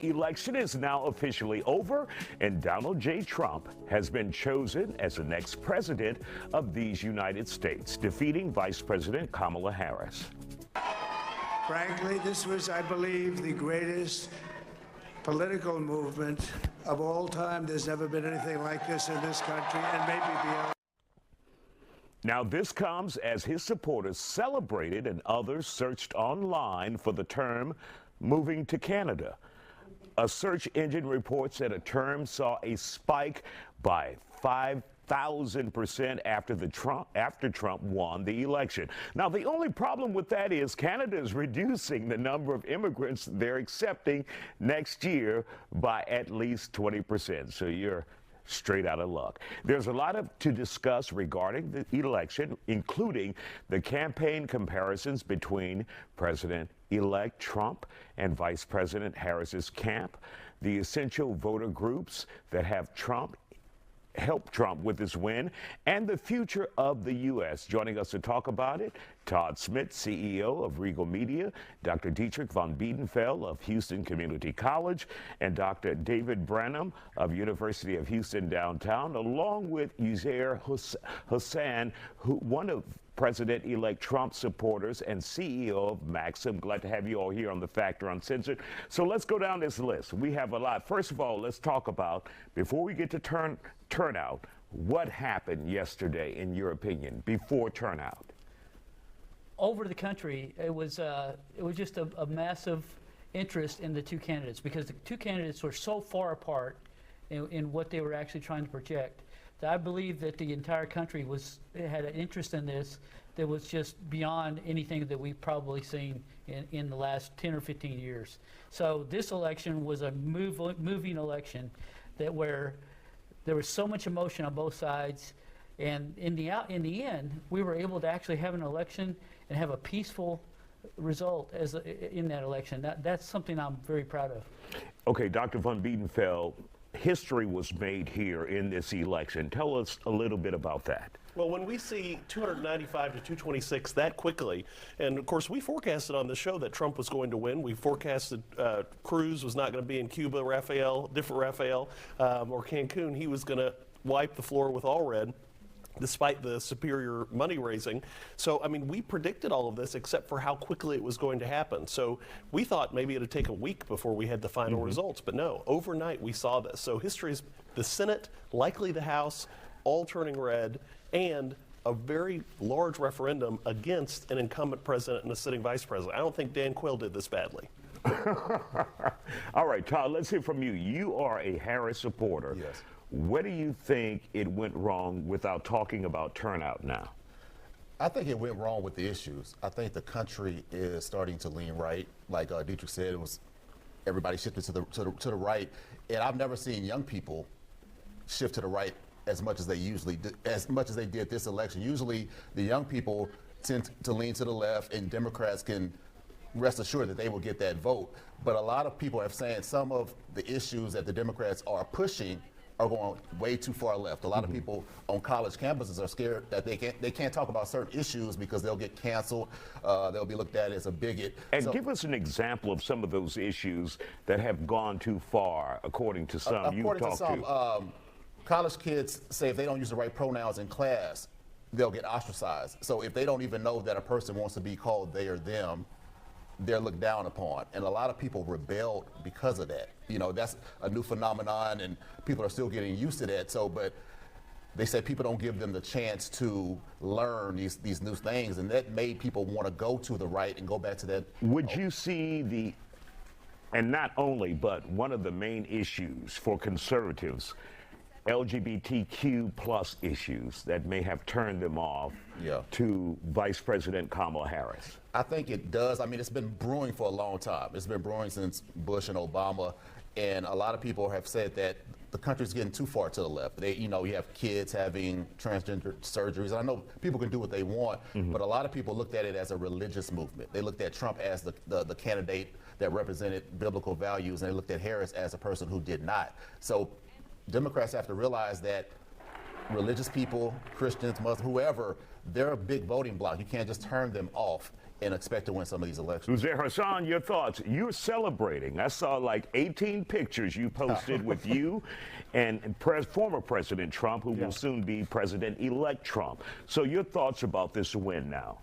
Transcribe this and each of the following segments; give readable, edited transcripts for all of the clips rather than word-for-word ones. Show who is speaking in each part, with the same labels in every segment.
Speaker 1: Election is now officially over, and Donald J. Trump has been chosen as the next president of these United States, defeating Vice President Kamala Harris.
Speaker 2: Frankly, this was, I believe, the greatest political movement of all time. There's never been anything like this in this country, and maybe beyond.
Speaker 1: Now, this comes as his supporters celebrated and others searched online for the term moving to Canada. A search engine reports that a term saw a spike by 5,000% after Trump won the election. Now, the only problem with that is Canada is reducing the number of immigrants they're accepting next year by at least 20%. So you're straight out of luck. There's a lot to discuss regarding the election, including the campaign comparisons between President-elect Trump and Vice President Harris's camp, the essential voter groups that have helped Trump with his win, and the future of the U.S. Joining us to talk about it, Todd Smith, CEO of Regal Media, Dr. Dietrich von Biedenfeld of Houston Community College, and Dr. David Branham of University of Houston Downtown, along with isiah-Hussein, one of President-elect Trump supporters and CEO of Maxim. Glad to have you all here on the Factor Uncensored. So let's go down this list. We have a lot. First of all, let's talk about, before we get to turnout, what happened yesterday, in your opinion, before turnout?
Speaker 3: Over the country, it was just a massive interest in the two candidates, because the two candidates were so far apart in what they were actually trying to project. I believe that the entire country had an interest in this that was just beyond anything that we've probably seen in the last 10 or 15 years. So this election was a moving election where there was so much emotion on both sides, and in the end, we were able to actually have an election and have a peaceful result in that election. That's something I'm very proud of.
Speaker 1: Okay, Dr. von Biedenfeld, history was made here in this election. Tell us a little bit about that.
Speaker 4: Well, when we see 295 to 226 that quickly, and of course we forecasted on the show that Trump was going to win. We forecasted Cruz was not going to be in Cuba, different Rafael, or Cancun. He was going to wipe the floor with all red, despite the superior money raising. So, I mean, we predicted all of this except for how quickly it was going to happen. So we thought maybe it'd take a week before we had the final results, but no, overnight we saw this. So history's the Senate, likely the House, all turning red, and a very large referendum against an incumbent president and a sitting vice president. I don't think Dan Quayle did this badly.
Speaker 1: All right, Todd, let's hear from you. You are a Harris supporter.
Speaker 5: Yes.
Speaker 1: Where do you think it went wrong, without talking about turnout now?
Speaker 5: I think it went wrong with the issues. I think the country is starting to lean right. Like Dietrich said, it was everybody shifted to the right, and I've never seen young people shift to the right as much as they did this election. Usually, the young people tend to lean to the left, and Democrats can rest assured that they will get that vote. But a lot of people have saying some of the issues that the Democrats are pushing are going way too far left. A lot of people on college campuses are scared that they can't talk about certain issues because they'll get canceled. They'll be looked at as a bigot.
Speaker 1: And give us an example of some of those issues that have gone too far, according to some you've talked to.
Speaker 5: College kids say if they don't use the right pronouns in class, they'll get ostracized. So if they don't even know that a person wants to be called they or them, they're looked down upon. And a lot of people rebelled because of that. You know, that's a new phenomenon, and people are still getting used to that. So, but they say people don't give them the chance to learn these new things, and that made people want to go to the right and go back to that.
Speaker 1: Would you see and not only, but one of the main issues for conservatives, LGBTQ plus issues that may have turned them off to Vice President Kamala Harris?
Speaker 5: I think it does. I mean, it's been brewing for a long time. It's been brewing since Bush and Obama, and a lot of people have said that the country's getting too far to the left. You have kids having transgender surgeries. I know people can do what they want, but a lot of people looked at it as a religious movement. They looked at Trump as the candidate that represented biblical values, and they looked at Harris as a person who did not. So Democrats have to realize that religious people, Christians, Muslims, whoever, they're a big voting bloc. You can't just turn them off. and expect to win some of these elections.
Speaker 1: Uzair Hassan, your thoughts. You're celebrating. I saw like 18 pictures you posted with you and former President Trump, who will soon be President-elect Trump. So your thoughts about this win now?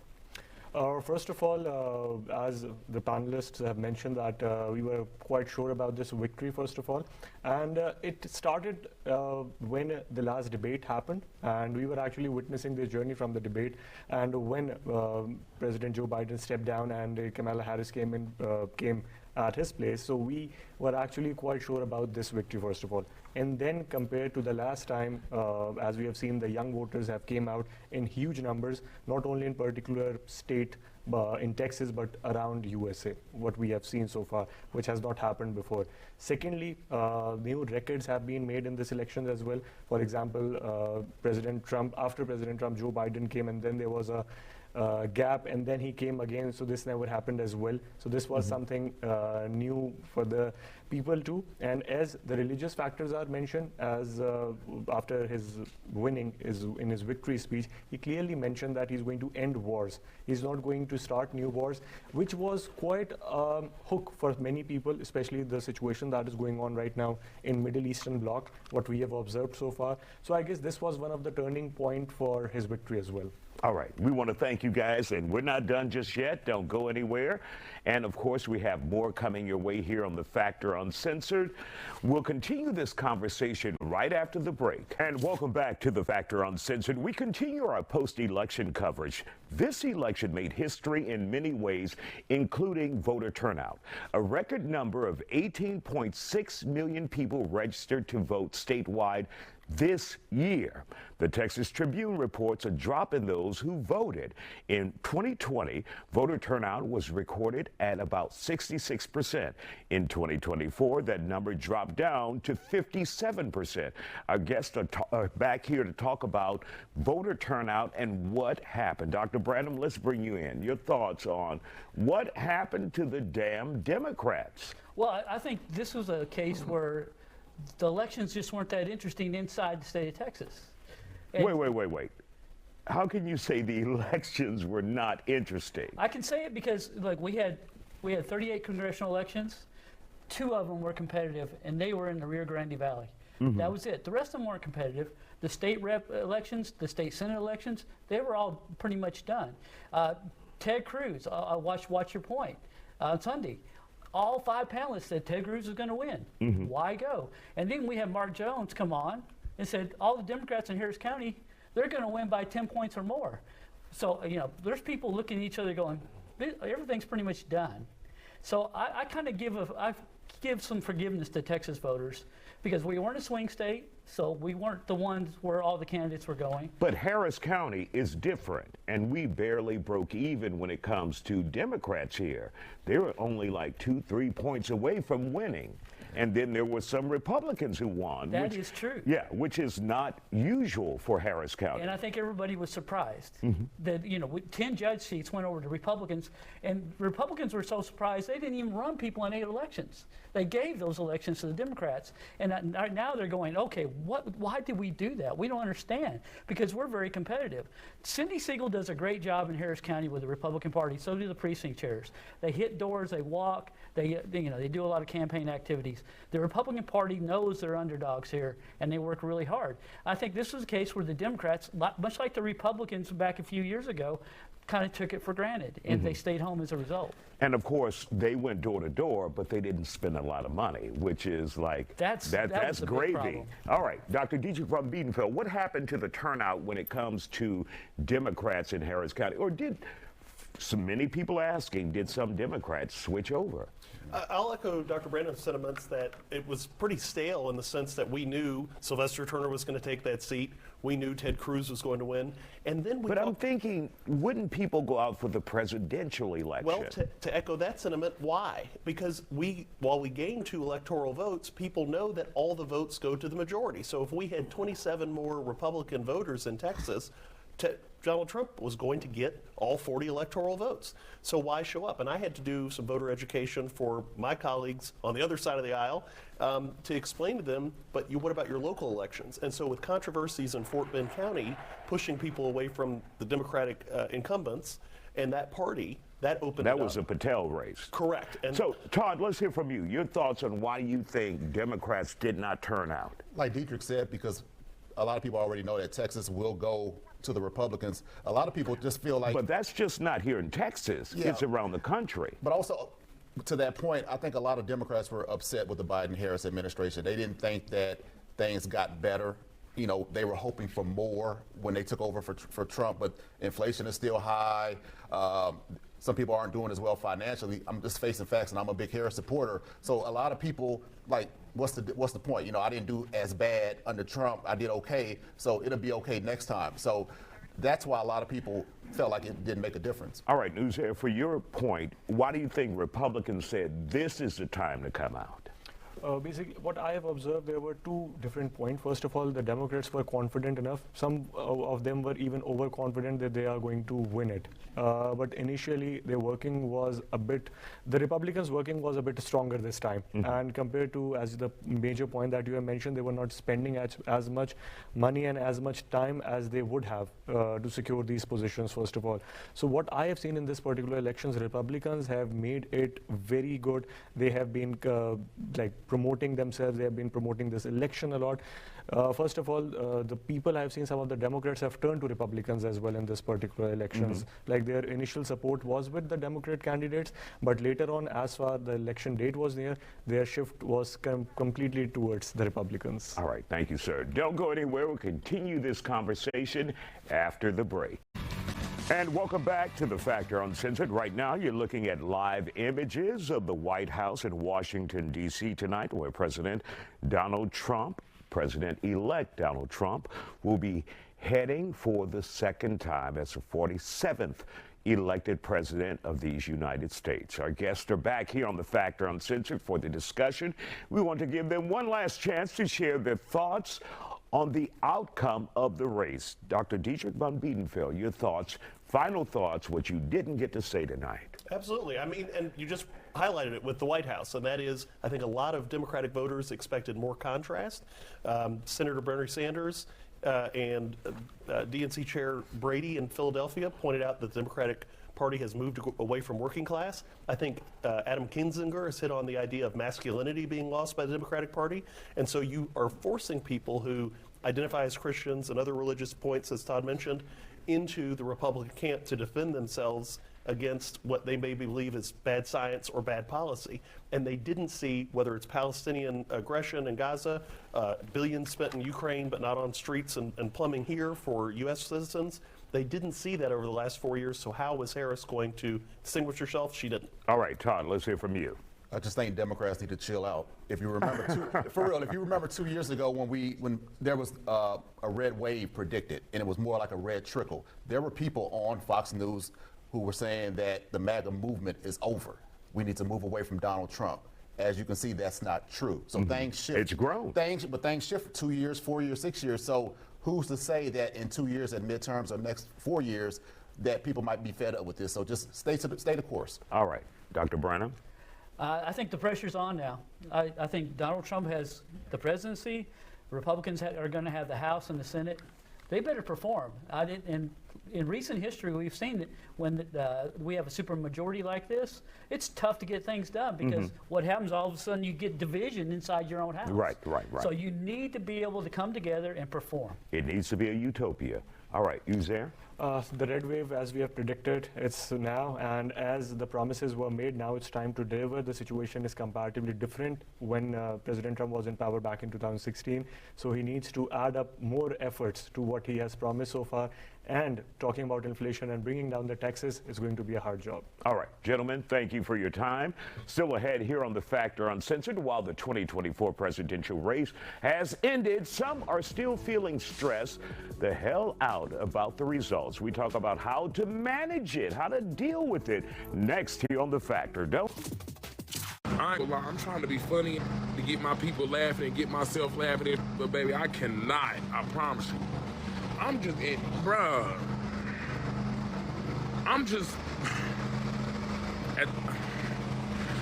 Speaker 6: First of all, as the panelists have mentioned, that we were quite sure about this victory, first of all. And it started when the last debate happened, and we were actually witnessing this journey from the debate. And when President Joe Biden stepped down and Kamala Harris came at his place, so we were actually quite sure about this victory, first of all. And then compared to the last time, as we have seen, the young voters have came out in huge numbers, not only in particular state in Texas, but around USA, what we have seen so far, which has not happened before. Secondly, new records have been made in this election as well. For example, after President Trump, Joe Biden came, and then there was a gap, and then he came again, so this never happened as well. So this was something new for the people too. And as the religious factors are mentioned, as after his winning in his victory speech, he clearly mentioned that he's going to end wars. He's not going to start new wars, which was quite a hook for many people, especially the situation that is going on right now in Middle Eastern bloc, what we have observed so far. So I guess this was one of the turning point for his victory as well.
Speaker 1: All right, we want to thank you guys, and we're not done just yet. Don't go anywhere. And of course, we have more coming your way here on The Factor Uncensored. We'll continue this conversation right after the break. And welcome back to The Factor Uncensored. We continue our post-election coverage. This election made history in many ways, including voter turnout. A record number of 18.6 million people registered to vote statewide this year. The Texas Tribune reports a drop in those who voted. In 2020, voter turnout was recorded at about 66%. In 2024, that number dropped down to 57%. Our guests are back here to talk about voter turnout and what happened. Dr. Branham, let's bring you in. Your thoughts on what happened to the damn Democrats?
Speaker 3: Well, I think this was a case where the elections just weren't that interesting inside the state of Texas. And
Speaker 1: Wait. How can you say the elections were not interesting?
Speaker 3: I can say it because, like, we had 38 congressional elections. 2 of them were competitive, and they were in the Rio Grande Valley. That was it. The rest of them weren't competitive. The state rep elections, the state senate elections, they were all pretty much done. Ted Cruz, watch your point, on Sunday. All 5 panelists said Ted Cruz is going to win. Why go? And then we have Mark Jones come on and said all the Democrats in Harris County, they're going to win by 10 points or more. So, there's people looking at each other going, everything's pretty much done. So I kind of give some forgiveness to Texas voters because we weren't a swing state, so we weren't the ones where all the candidates were going.
Speaker 1: But Harris County is different, and we barely broke even when it comes to Democrats here. They were only like 2-3 points away from winning. And then there were some Republicans who won.
Speaker 3: That is true.
Speaker 1: Yeah, which is not usual for Harris County.
Speaker 3: And I think everybody was surprised that, 10 judge seats went over to Republicans, and Republicans were so surprised they didn't even run people in 8 elections. They gave those elections to the Democrats. And now they're going, okay, why did we do that? We don't understand, because we're very competitive. Cindy Siegel does a great job in Harris County with the Republican Party. So do the precinct chairs. They hit doors, they walk, they do a lot of campaign activities. The Republican Party knows they're underdogs here, and they work really hard. I think this was a case where the Democrats, much like the Republicans back a few years ago, kind of took it for granted, and they stayed home as a result.
Speaker 1: And of course, they went door to door, but they didn't spend a lot of money, which is like, that's gravy. All right, Dr. Dietrich von Biedenfeld, what happened to the turnout when it comes to Democrats in Harris County? Or did many people asking, did some Democrats switch over?
Speaker 4: I'll echo Dr. Brandon's sentiments that it was pretty stale in the sense that we knew Sylvester Turner was going to take that seat. We knew Ted Cruz was going to win. And then
Speaker 1: But I'm thinking, wouldn't people go out for the presidential election?
Speaker 4: Well, to echo that sentiment, why? Because while we gained 2 electoral votes, people know that all the votes go to the majority. So if we had 27 more Republican voters in Texas, Donald Trump was going to get all 40 electoral votes. So why show up? And I had to do some voter education for my colleagues on the other side of the aisle to explain to them, but what about your local elections? And so with controversies in Fort Bend County pushing people away from the Democratic incumbents, And that party, that opened
Speaker 1: That
Speaker 4: it
Speaker 1: was
Speaker 4: up.
Speaker 1: a Patel race.
Speaker 4: Correct. And
Speaker 1: So, Todd, let's hear from you. Your thoughts on why you think Democrats did not turn out.
Speaker 5: Like Dietrich said, because a lot of people already know that Texas will go to the Republicans. A lot of people just feel like.
Speaker 1: But that's just not here in Texas.
Speaker 5: Yeah.
Speaker 1: It's around the country.
Speaker 5: But also, to that point, I think a lot of Democrats were upset with the Biden-Harris administration. They didn't think that things got better. You know, they were hoping for more when they took over for Trump, but inflation is still high. Some people aren't doing as well financially. I'm just facing facts, and I'm a big Harris supporter. So a lot of people, like, what's the point? You know, I didn't do as bad under Trump. I did okay, so it'll be okay next time. So that's why a lot of people felt like it didn't make a difference.
Speaker 1: All right, Newsair, for your point, why do you think Republicans said this is the time to come out?
Speaker 6: Basically, what I have observed, there were two different points. First of all, the Democrats were confident enough. Some of them were even overconfident that they are going to win it. But initially, their working was the Republicans' working was a bit stronger this time. And compared to, as the major point that you have mentioned, they were not spending as much money and as much time as they would have to secure these positions, first of all. So what I have seen in this particular elections, Republicans have made it very good. They have been promoting themselves. They have been promoting this election a lot. First of all, the people I've seen, some of the Democrats have turned to Republicans as well in this particular elections. Like their initial support was with the Democrat candidates, but later on, as far the election date was near, their shift was completely towards the Republicans.
Speaker 1: All right, thank you, sir. Don't go anywhere. We'll continue this conversation after the break. And welcome back to The Factor Uncensored. Right now, you're looking at live images of the White House in Washington, D.C. tonight, where President-elect Donald Trump will be heading for the second time as the 47th elected president of these United States. Our guests are back here on The Factor Uncensored for the discussion. We want to give them one last chance to share their thoughts on the outcome of the race. Dr. Dietrich von Biedenfeld, your thoughts, final thoughts, what you didn't get to say tonight.
Speaker 4: Absolutely. I mean, and you just highlighted it with the White House, and that is, I think a lot of Democratic voters expected more contrast. Senator Bernie Sanders and DNC Chair Brady in Philadelphia pointed out that the Democratic Party has moved away from working class. I think Adam Kinzinger has hit on the idea of masculinity being lost by the Democratic Party. And so you are forcing people who identify as Christians and other religious points, as Todd mentioned, into the Republican camp to defend themselves against what they may believe is bad science or bad policy. And they didn't see, whether it's Palestinian aggression in Gaza, billions spent in Ukraine but not on streets and plumbing here for U.S. citizens. They didn't see that over the last 4 years, so how was Harris going to distinguish herself? She didn't.
Speaker 1: All right, Todd, let's hear from you.
Speaker 5: I just think Democrats need to chill out. If you remember, for real, if you remember 2 years ago when there was a red wave predicted, and it was more like a red trickle, there were people on Fox News who were saying that the MAGA movement is over. We need to move away from Donald Trump. As you can see, that's not true. So things shift.
Speaker 1: It's grown.
Speaker 5: But things shift for 2 years, 4 years, 6 years. So who's to say that in 2 years at midterms or next 4 years that people might be fed up with this? So just stay the course.
Speaker 1: All right, Dr. Branham.
Speaker 3: I think the pressure's on now. I think Donald Trump has the presidency. Republicans are going to have the House and the Senate. They better perform. In recent history, we've seen that when we have a supermajority like this, it's tough to get things done because what happens, all of a sudden you get division inside your own house.
Speaker 1: Right.
Speaker 3: So you need to be able to come together and perform.
Speaker 1: It needs to be a utopia. All right, Uzair?
Speaker 6: The red wave, as we have predicted, it's now, and as the promises were made, now it's time to deliver. The situation is comparatively different when President Trump was in power back in 2016. So he needs to add up more efforts to what he has promised so far. And talking about inflation and bringing down the taxes is going to be a hard job.
Speaker 1: All right, gentlemen, thank you for your time. Still ahead here on The Factor Uncensored, while the 2024 presidential race has ended, some are still feeling stressed the hell out about the results. We talk about how to manage it, how to deal with it, next here on The Factor.
Speaker 7: I'm trying to be funny to get my people laughing and get myself laughing, but baby, I cannot, I promise you. I'm just, bruh. I'm just,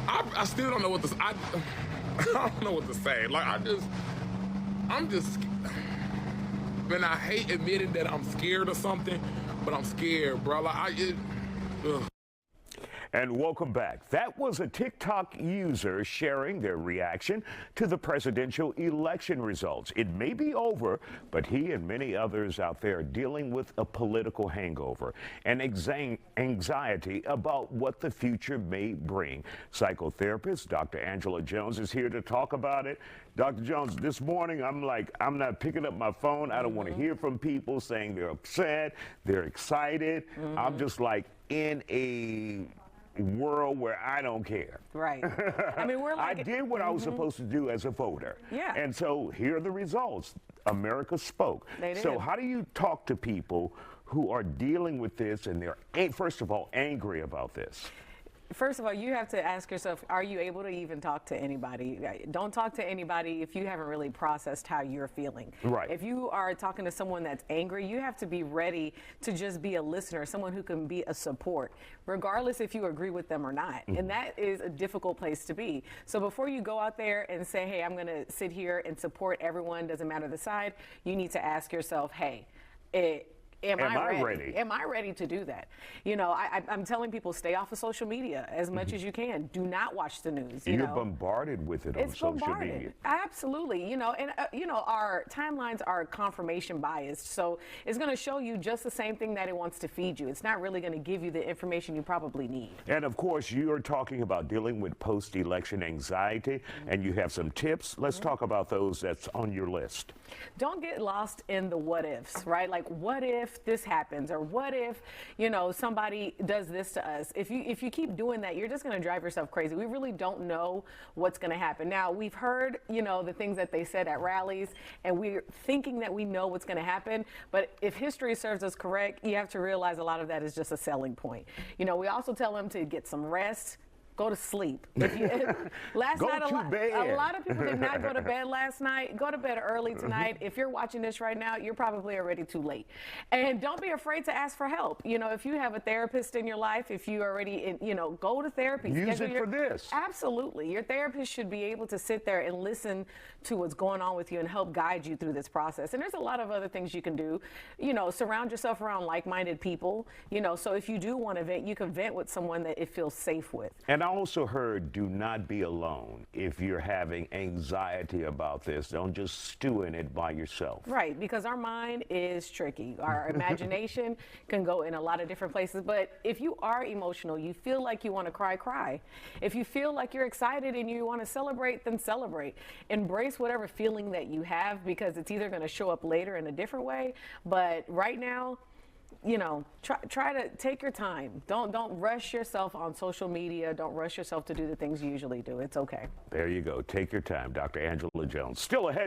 Speaker 7: I still don't know what to, I don't know what to say. Like, I'm just, and I hate admitting that I'm scared of something, but I'm scared, bro. Like, Ugh.
Speaker 1: And welcome back. That was a TikTok user sharing their reaction to the presidential election results. It may be over, but he and many others out there are dealing with a political hangover and anxiety about what the future may bring. Psychotherapist Dr. Angela Jones is here to talk about it. Dr. Jones, this morning I'm not picking up my phone. I don't want to hear from people saying they're upset, they're excited. I'm just like in a world where I don't care.
Speaker 8: Right. I mean, we're like...
Speaker 1: I did what I was supposed to do as a voter.
Speaker 8: Yeah.
Speaker 1: And so here are the results. America spoke.
Speaker 8: They did.
Speaker 1: So how do you talk to people who are dealing with this and they're, first of all, angry about this?
Speaker 8: First of all, you have to ask yourself, are you able to even talk to anybody? Don't talk to anybody if you haven't really processed how you're feeling.
Speaker 1: Right.
Speaker 8: If you are talking to someone that's angry, you have to be ready to just be a listener, someone who can be a support, regardless if you agree with them or not. And that is a difficult place to be. So before you go out there and say, hey, I'm going to sit here and support everyone, doesn't matter the side, you need to ask yourself, hey, Am I ready? Am I ready to do that? You know, I'm telling people, stay off of social media as much as you can. Do not watch the news.
Speaker 1: You're bombarded with it on social media.
Speaker 8: Absolutely. You know, and our timelines are confirmation biased, so it's going to show you just the same thing that it wants to feed you. It's not really going to give you the information you probably need.
Speaker 1: And of course, you're talking about dealing with post-election anxiety, and you have some tips. Let's talk about those that's on your list.
Speaker 8: Don't get lost in the what ifs, right? Like, what if this happens, or what if, you know, somebody does this to us? If you keep doing that, you're just going to drive yourself crazy. We really don't know what's going to happen. Now, we've heard, you know, the things that they said at rallies, and we're thinking that we know what's going to happen. But if history serves us correct, you have to realize a lot of that is just a selling point. You know, we also tell them to get some rest. Go to sleep. Last night, a lot of people did not go to bed last night. Go to bed early tonight. If you're watching this right now, you're probably already too late. And don't be afraid to ask for help. You know, if you have a therapist in your life, if you already, you know, go to therapy.
Speaker 1: Use it for this.
Speaker 8: Absolutely. Your therapist should be able to sit there and listen to what's going on with you and help guide you through this process. And there's a lot of other things you can do. You know, surround yourself around like-minded people. You know, so if you do want to vent, you can vent with someone that it feels safe with.
Speaker 1: And I also heard, do not be alone. If you're having anxiety about this, don't just stew in it by yourself.
Speaker 8: Right, because our mind is tricky. Our imagination can go in a lot of different places. But if you are emotional, you feel like you want to cry, cry. If you feel like you're excited and you want to celebrate, then celebrate. Embrace whatever feeling that you have, because it's either going to show up later in a different way. But right now, you know, try to take your time. Don't rush yourself on social media. Don't rush yourself to do the things you usually do. It's okay.
Speaker 1: There you go. Take your time. Dr. Angela Jones. Still ahead.